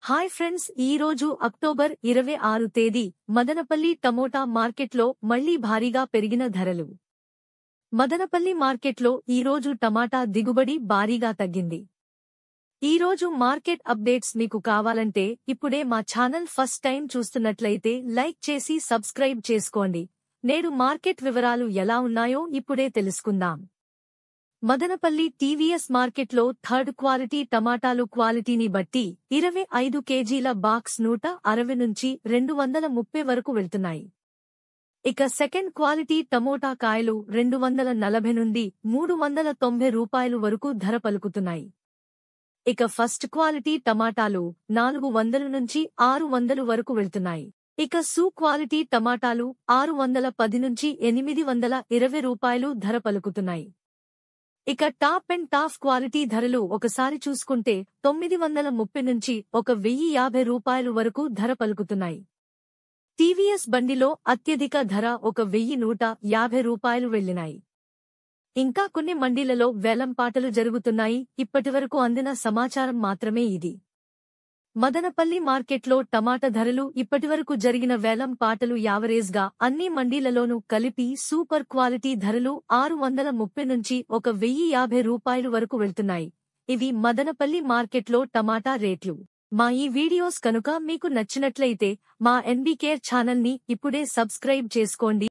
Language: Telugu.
హాయ్ ఫ్రెండ్స్, ఈ రోజు అక్టోబర్ 26 తేదీ మదనపల్లి టమోటా మార్కెట్లో మళ్లీ భారీగా పెరిగిన ధరలు. మదనపల్లి మార్కెట్లో ఈ రోజు టమాటా దిగుబడి భారీగా తగ్గింది. ఈ రోజు మార్కెట్ అప్డేట్స్ మీకు కావాలంటే ఇప్పుడే మా ఛానల్ ఫస్ట్ టైం చూస్తున్నట్లయితే లైక్ చేసి సబ్స్క్రైబ్ చేసుకోండి. నేడు మార్కెట్ వివరాలు ఎలా ఉన్నాయో ఇప్పుడే తెలుసుకుందాం. మదనపల్లి టీవీఎస్ మార్కెట్లో థర్డ్ క్వాలిటీ టమాటాలు క్వాలిటీని బట్టి 25 కేజీల బాక్స్ 160 నుంచి 230 వరకు వెళ్తున్నాయి. ఇక సెకండ్ క్వాలిటీ టమోటా కాయలు 240 నుండి 390 రూపాయలు వరకు ధర పలుకుతున్నాయి. ఇక ఫస్ట్ క్వాలిటీ టమాటాలు 400 నుంచి 600 వరకు వెళ్తున్నాయి. ఇక సు క్వాలిటీ టమాటాలు 610 నుంచి 820 రూపాయలు ధర పలుకుతున్నాయి. ఇక టాప్ అండ్ టాప్ క్వాలిటీ ధరలు ఒకసారి చూసుకుంటే 930 నుంచి 1050 రూపాయలు వరకు ధర పలుకుతున్నాయి. టీవీఎస్ బండిలో అత్యధిక ధర 1150 రూపాయలు వెళ్లినాయి. ఇంకా కొన్ని మండీలలో వేలంపాటలు జరుగుతున్నాయి. ఇప్పటివరకు అందిన సమాచారం మాత్రమే ఇది. మదనపల్లి మార్కెట్లో టమాటా ధరలు ఇప్పటివరకు జరిగిన వేలం పాటలు యావరేజ్గా అన్ని మండీలలోనూ కలిపి సూపర్ క్వాలిటీ ధరలు 630 నుంచి 1050 రూపాయలు వరకు వెళ్తున్నాయి. ఇవి మదనపల్లి మార్కెట్లో టమాటా రేట్లు. మా ఈ వీడియోస్ కనుక మీకు నచ్చినట్లయితే మా ఎన్బీ కేర్ ఛానల్ని ఇప్పుడే సబ్స్క్రైబ్ చేసుకోండి.